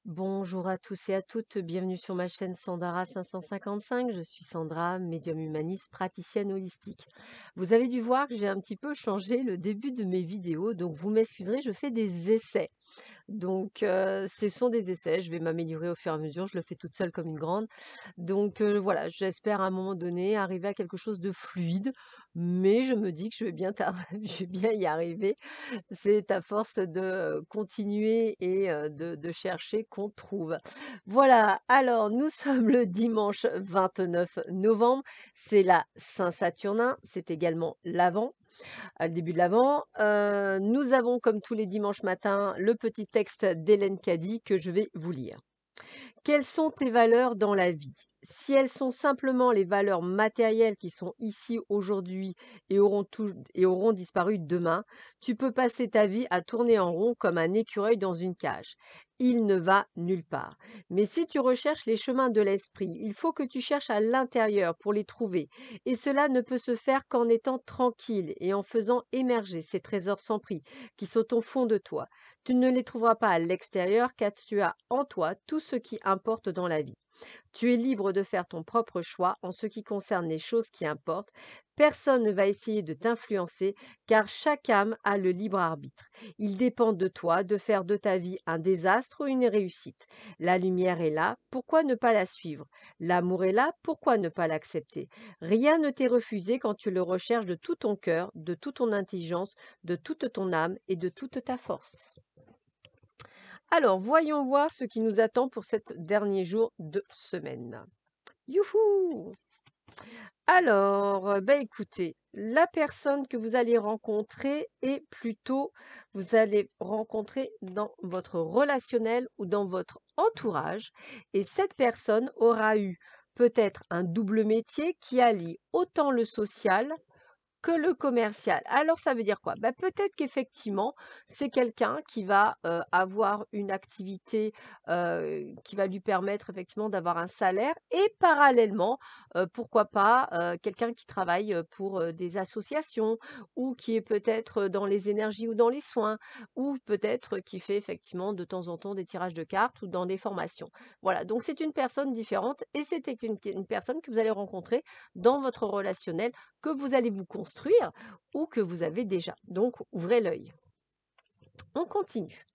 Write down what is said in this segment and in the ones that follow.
Bonjour à tous et à toutes, bienvenue sur ma chaîne Sandara 555. Je suis Sandra, médium humaniste, praticienne holistique. Vous avez dû voir que j'ai un petit peu changé le début de mes vidéos, donc vous m'excuserez, je fais des essais. Donc, ce sont des essais, je vais m'améliorer au fur et à mesure, je le fais toute seule comme une grande. Donc, voilà, j'espère à un moment donné arriver à quelque chose de fluide, mais je me dis que je vais bien je vais bien y arriver. C'est à force de, continuer et de chercher qu'on trouve. Voilà, alors nous sommes le dimanche 29 novembre, c'est la Saint-Saturnin, c'est également l'Avent le début de l'Avent. Nous avons, comme tous les dimanches matins, le petit texte d'Hélène Caddy que je vais vous lire. Quelles sont tes valeurs dans la vie? Si elles sont simplement les valeurs matérielles qui sont ici aujourd'hui et auront disparu demain, tu peux passer ta vie à tourner en rond comme un écureuil dans une cage. Il ne va nulle part. Mais si tu recherches les chemins de l'esprit, il faut que tu cherches à l'intérieur pour les trouver. Et cela ne peut se faire qu'en étant tranquille et en faisant émerger ces trésors sans prix qui sont au fond de toi. Tu ne les trouveras pas à l'extérieur car tu as en toi tout ce qui importe dans la vie. Tu es libre de faire ton propre choix en ce qui concerne les choses qui importent. Personne ne va essayer de t'influencer car chaque âme a le libre arbitre. Il dépend de toi de faire de ta vie un désastre ou une réussite. La lumière est là, pourquoi ne pas la suivre? L'amour est là, pourquoi ne pas l'accepter? Rien ne t'est refusé quand tu le recherches de tout ton cœur, de toute ton intelligence, de toute ton âme et de toute ta force. Alors, voyons voir ce qui nous attend pour cet dernier jour de semaine. Youhou! Alors, écoutez, la personne que vous allez rencontrer est plutôt, vous allez rencontrer dans votre relationnel ou dans votre entourage. Et cette personne aura eu peut-être un double métier qui allie autant le social que le commercial. Alors ça veut dire quoi? Peut-être qu'effectivement, c'est quelqu'un qui va, avoir une activité, qui va lui permettre effectivement d'avoir un salaire et parallèlement, pourquoi pas, quelqu'un qui travaille, pour, des associations ou qui est peut-être, dans les énergies ou dans les soins ou peut-être qui fait effectivement de temps en temps des tirages de cartes ou dans des formations. Voilà, donc c'est une personne différente et c'est une personne que vous allez rencontrer dans votre relationnel que vous allez vous construire ou que vous avez déjà. Donc, ouvrez l'œil. On continue.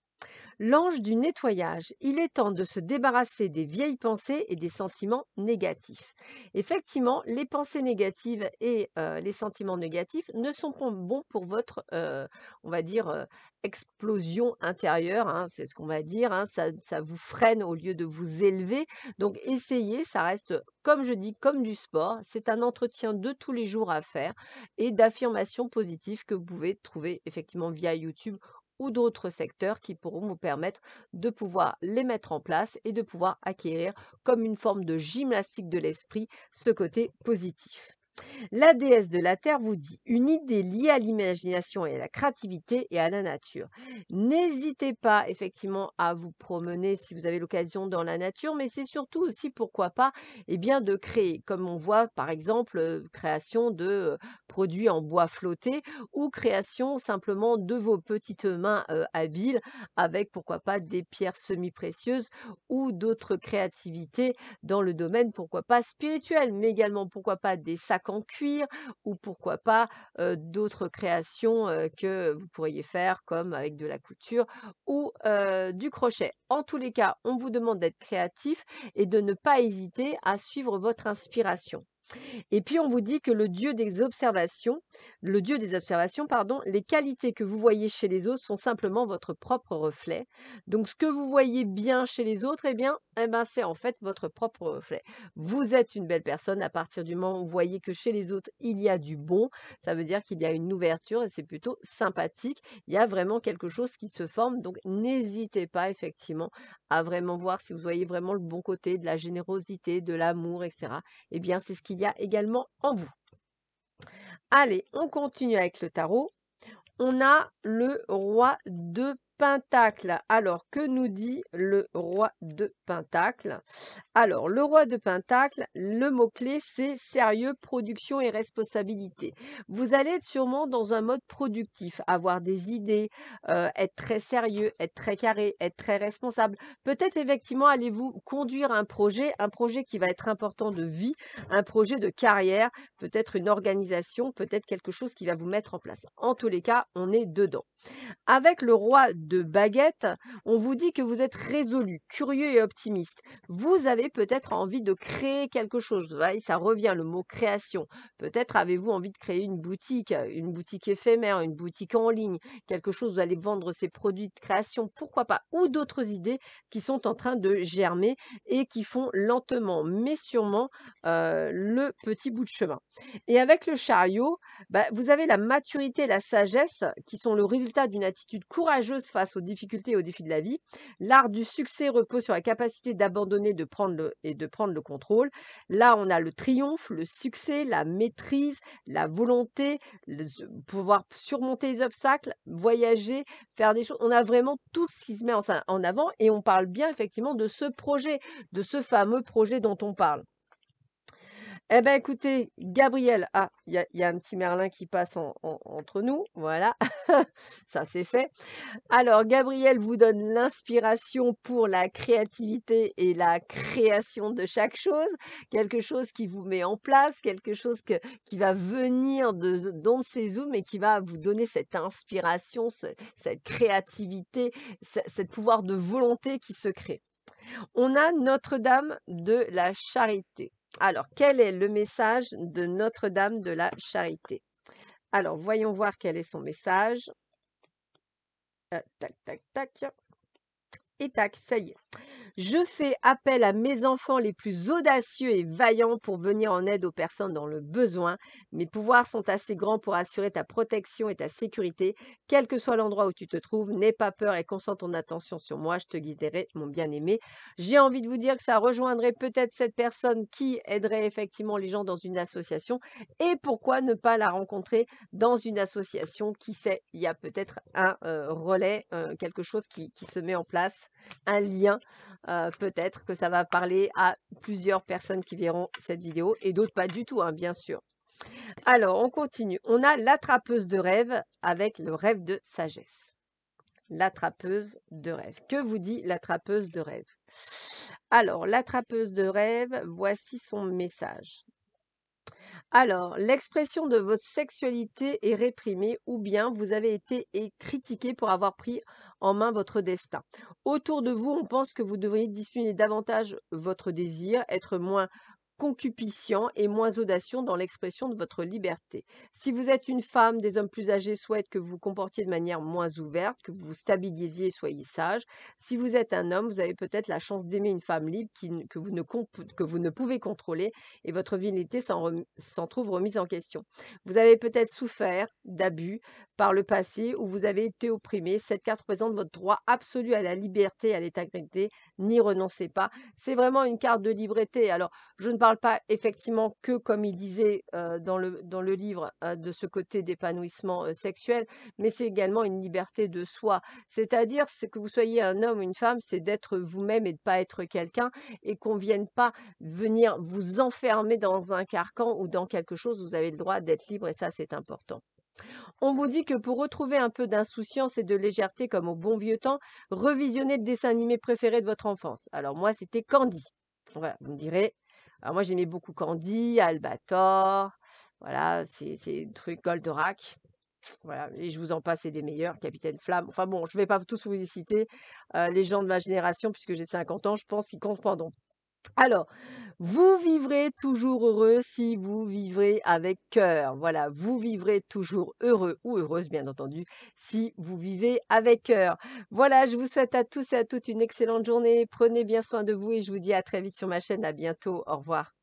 L'ange du nettoyage, il est temps de se débarrasser des vieilles pensées et des sentiments négatifs. Effectivement, les pensées négatives et les sentiments négatifs ne sont pas bons pour votre, on va dire, explosion intérieure, hein, c'est ce qu'on va dire, hein, ça vous freine au lieu de vous élever. Donc essayez, ça reste, comme je dis, comme du sport, c'est un entretien de tous les jours à faire et d'affirmations positives que vous pouvez trouver effectivement via YouTube ou d'autres secteurs qui pourront vous permettre de pouvoir les mettre en place et de pouvoir acquérir comme une forme de gymnastique de l'esprit ce côté positif. La déesse de la Terre vous dit une idée liée à l'imagination et à la créativité et à la nature. N'hésitez pas effectivement à vous promener si vous avez l'occasion dans la nature, mais c'est surtout aussi pourquoi pas bien de créer, comme on voit par exemple création de produits en bois flotté ou création simplement de vos petites mains habiles avec pourquoi pas des pierres semi-précieuses ou d'autres créativités dans le domaine, pourquoi pas spirituel, mais également pourquoi pas des sacs en cuir ou pourquoi pas d'autres créations que vous pourriez faire comme avec de la couture ou du crochet. En tous les cas, on vous demande d'être créatif et de ne pas hésiter à suivre votre inspiration. Et puis on vous dit que le dieu des observations, pardon, les qualités que vous voyez chez les autres sont simplement votre propre reflet. Donc ce que vous voyez bien chez les autres, c'est en fait votre propre reflet. Vous êtes une belle personne à partir du moment où vous voyez que chez les autres, il y a du bon. Ça veut dire qu'il y a une ouverture et c'est plutôt sympathique. Il y a vraiment quelque chose qui se forme. Donc n'hésitez pas effectivement à vraiment voir si vous voyez vraiment le bon côté, de la générosité, de l'amour, etc. C'est ce qu'il y a également en vous. Allez, on continue avec le tarot. On a le roi de Pentacle. Alors, que nous dit le roi de Pentacle? Alors, le roi de Pentacle, le mot-clé, c'est sérieux, production et responsabilité. Vous allez être sûrement dans un mode productif, avoir des idées, être très sérieux, être très carré, être très responsable. Peut-être effectivement allez-vous conduire un projet qui va être important de vie, un projet de carrière, peut-être une organisation, peut-être quelque chose qui va vous mettre en place. En tous les cas, on est dedans. Avec le roi de baguette, on vous dit que vous êtes résolu, curieux et optimiste. Vous avez peut-être envie de créer quelque chose. Vous voyez, ça revient le mot création. Peut-être avez-vous envie de créer une boutique éphémère, une boutique en ligne, quelque chose, vous allez vendre ces produits de création, pourquoi pas, ou d'autres idées qui sont en train de germer et qui font lentement mais sûrement le petit bout de chemin. Et avec le chariot, bah, vous avez la maturité et la sagesse qui sont le résultat d'une attitude courageuse face aux difficultés et aux défis de la vie. L'art du succès repose sur la capacité d'abandonner de prendre le contrôle. Là, on a le triomphe, le succès, la maîtrise, la volonté, pouvoir surmonter les obstacles, voyager, faire des choses. On a vraiment tout ce qui se met en avant et on parle bien effectivement de ce projet, de ce fameux projet dont on parle. Eh ben, écoutez, Gabriel, il y a un petit Merlin qui passe entre nous, voilà, ça c'est fait. Alors, Gabriel vous donne l'inspiration pour la créativité et la création de chaque chose, quelque chose qui vous met en place, quelque chose qui va venir d'on ne sait où, mais qui va vous donner cette inspiration, cette créativité, cette pouvoir de volonté qui se crée. On a Notre-Dame de la Charité. Alors, quel est le message de Notre-Dame de la Charité? Alors, voyons voir quel est son message. Tac, tac, tac. Et tac, ça y est. Je fais appel à mes enfants les plus audacieux et vaillants pour venir en aide aux personnes dans le besoin. Mes pouvoirs sont assez grands pour assurer ta protection et ta sécurité. Quel que soit l'endroit où tu te trouves, n'aie pas peur et concentre ton attention sur moi. Je te guiderai, mon bien-aimé. J'ai envie de vous dire que ça rejoindrait peut-être cette personne qui aiderait effectivement les gens dans une association. Et pourquoi ne pas la rencontrer dans une association? Qui sait, il y a peut-être un relais, quelque chose qui se met en place, un lien. Peut-être que ça va parler à plusieurs personnes qui verront cette vidéo et d'autres pas du tout, hein, bien sûr. Alors, on continue. On a l'attrapeuse de rêve avec le rêve de sagesse. L'attrapeuse de rêve. Que vous dit l'attrapeuse de rêve? Alors, l'attrapeuse de rêve, voici son message. Alors, l'expression de votre sexualité est réprimée ou bien vous avez été critiqué pour avoir pris en main votre destin. Autour de vous, on pense que vous devriez discipliner davantage votre désir, être moins concupissant et moins audacieux dans l'expression de votre liberté. Si vous êtes une femme, des hommes plus âgés souhaitent que vous vous comportiez de manière moins ouverte, que vous vous stabilisiez et soyez sage. Si vous êtes un homme, vous avez peut-être la chance d'aimer une femme libre que vous ne pouvez contrôler et votre virilité s'en trouve remise en question. Vous avez peut-être souffert d'abus par le passé où vous avez été opprimé. Cette carte représente votre droit absolu à la liberté et à l'intégrité. N'y renoncez pas. C'est vraiment une carte de liberté. Alors, je ne parle pas effectivement que, comme il disait dans le livre, de ce côté d'épanouissement sexuel, mais c'est également une liberté de soi. C'est-à-dire, c'est que vous soyez un homme ou une femme, c'est d'être vous-même et de ne pas être quelqu'un et qu'on ne vienne pas venir vous enfermer dans un carcan ou dans quelque chose. Vous avez le droit d'être libre et ça, c'est important. On vous dit que pour retrouver un peu d'insouciance et de légèreté comme au bon vieux temps, revisionnez le dessin animé préféré de votre enfance. Alors moi, c'était Candy. Voilà, vous me direz. Alors moi, j'aimais beaucoup Candy, Albator, voilà, c'est trucs Goldorak. Voilà, et je vous en passe, c'est des meilleurs, Capitaine Flamme. Enfin bon, je ne vais pas tous vous y citer. Les gens de ma génération, puisque j'ai 50 ans, je pense qu'ils comprendront. Alors, vous vivrez toujours heureux si vous vivrez avec cœur. Voilà, vous vivrez toujours heureux ou heureuse, bien entendu, si vous vivez avec cœur. Voilà, je vous souhaite à tous et à toutes une excellente journée. Prenez bien soin de vous et je vous dis à très vite sur ma chaîne. À bientôt. Au revoir.